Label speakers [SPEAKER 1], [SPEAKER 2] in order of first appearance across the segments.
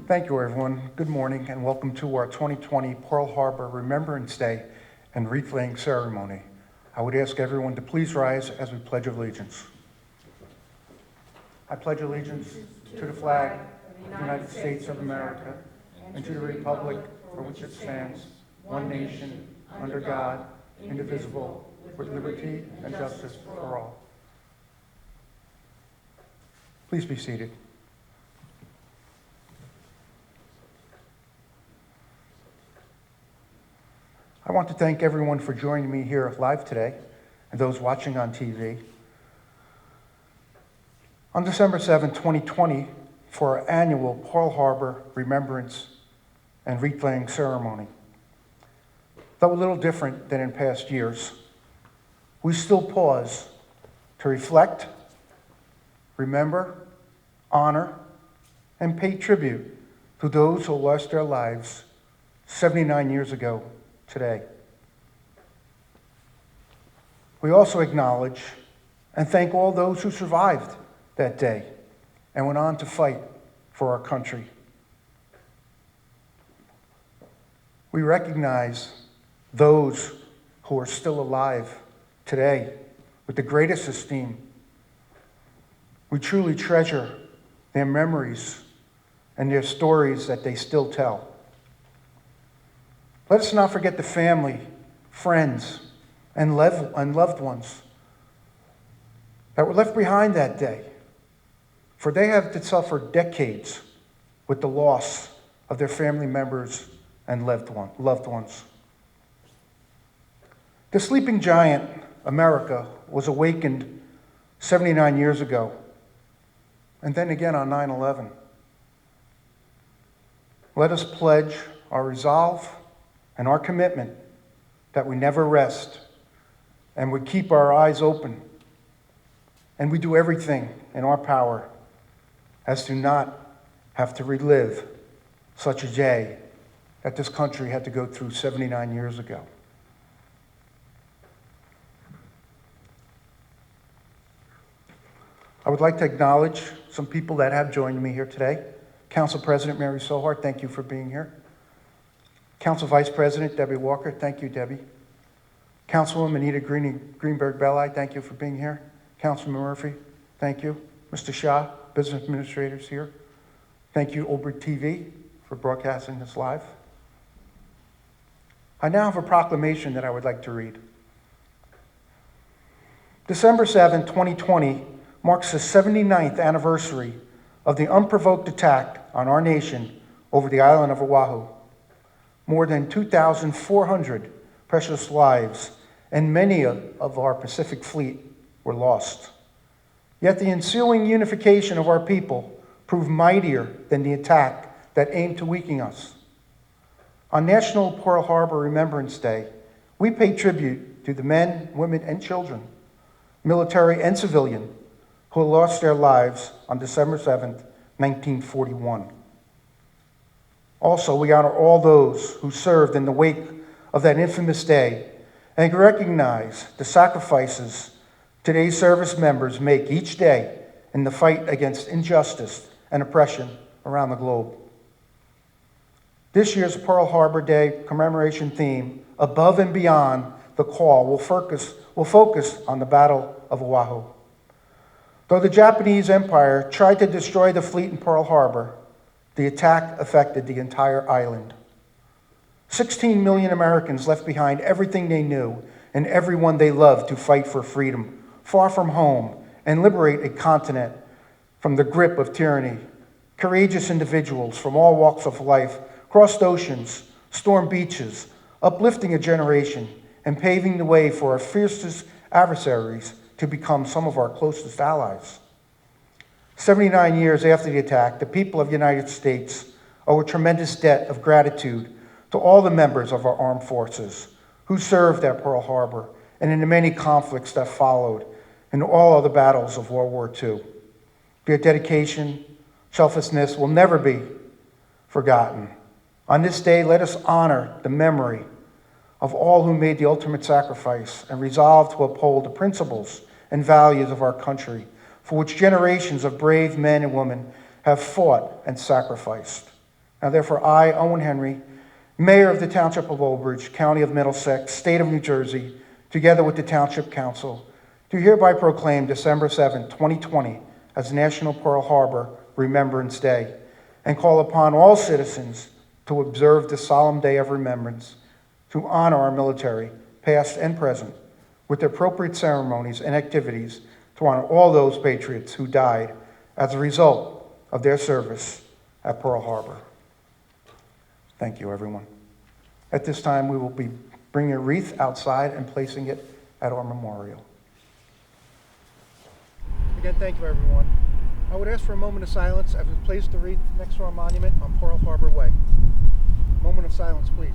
[SPEAKER 1] Thank you, everyone. Good morning, and welcome to our 2020 Pearl Harbor Remembrance Day and wreath-laying ceremony. I would ask everyone to please rise as we pledge allegiance. I pledge allegiance to the flag of the United States of America and to the republic for which it stands, one nation, under God, indivisible, with liberty and justice for all. Please be seated. I want to thank everyone for joining me here live today and those watching on TV. On December 7, 2020, for our annual Pearl Harbor Remembrance and Wreath-laying ceremony. Though a little different than in past years, we still pause to reflect, remember, honor, and pay tribute to those who lost their lives 79 years ago today. We also acknowledge and thank all those who survived that day and went on to fight for our country. We recognize those who are still alive today with the greatest esteem. We truly treasure their memories and their stories that they still tell. Let us not forget the family, friends, and loved ones that were left behind that day, for they have to suffer decades with the loss of their family members and loved ones. The sleeping giant, America, was awakened 79 years ago, and then again on 9/11. Let us pledge our resolve and our commitment that we never rest and we keep our eyes open and we do everything in our power as to not have to relive such a day that this country had to go through 79 years ago. I would like to acknowledge some people that have joined me here today. Council President Mary Sohart, thank you for being here. Council Vice President Debbie Walker, thank you, Debbie. Councilwoman Anita Greenberg-Belli, thank you for being here. Councilman Murphy, thank you. Mr. Shah, Business Administrators here. Thank you, Old Bridge TV, for broadcasting this live. I now have a proclamation that I would like to read. December 7, 2020 marks the 79th anniversary of the unprovoked attack on our nation over the island of Oahu. More than 2,400 precious lives and many of our Pacific Fleet were lost. Yet the ensuing unification of our people proved mightier than the attack that aimed to weaken us. On National Pearl Harbor Remembrance Day, we pay tribute to the men, women, and children, military and civilian, who lost their lives on December 7th, 1941. Also, we honor all those who served in the wake of that infamous day and recognize the sacrifices today's service members make each day in the fight against injustice and oppression around the globe. This year's Pearl Harbor Day commemoration theme, Above and Beyond the Call, will focus on the Battle of Oahu. Though the Japanese Empire tried to destroy the fleet in Pearl Harbor, the attack affected the entire island. 16 million Americans left behind everything they knew and everyone they loved to fight for freedom, far from home, and liberate a continent from the grip of tyranny. Courageous individuals from all walks of life crossed oceans, stormed beaches, uplifting a generation and paving the way for our fiercest adversaries to become some of our closest allies. 79 years after the attack, the people of the United States owe a tremendous debt of gratitude to all the members of our armed forces who served at Pearl Harbor and in the many conflicts that followed and all other battles of World War II. Their dedication, selflessness will never be forgotten. On this day, let us honor the memory of all who made the ultimate sacrifice and resolve to uphold the principles and values of our country, for which generations of brave men and women have fought and sacrificed. Now therefore, I, Owen Henry, Mayor of the Township of Old Bridge, County of Middlesex, State of New Jersey, together with the Township Council, do hereby proclaim December 7, 2020 as National Pearl Harbor Remembrance Day, and call upon all citizens to observe this solemn day of remembrance, to honor our military, past and present, with the appropriate ceremonies and activities to honor all those patriots who died as a result of their service at Pearl Harbor. Thank you, everyone. At this time, we will be bringing a wreath outside and placing it at our memorial. Again, thank you, everyone. I would ask for a moment of silence as we place the wreath next to our monument on Pearl Harbor Way. Moment of silence, please.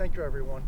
[SPEAKER 1] Thank you, everyone.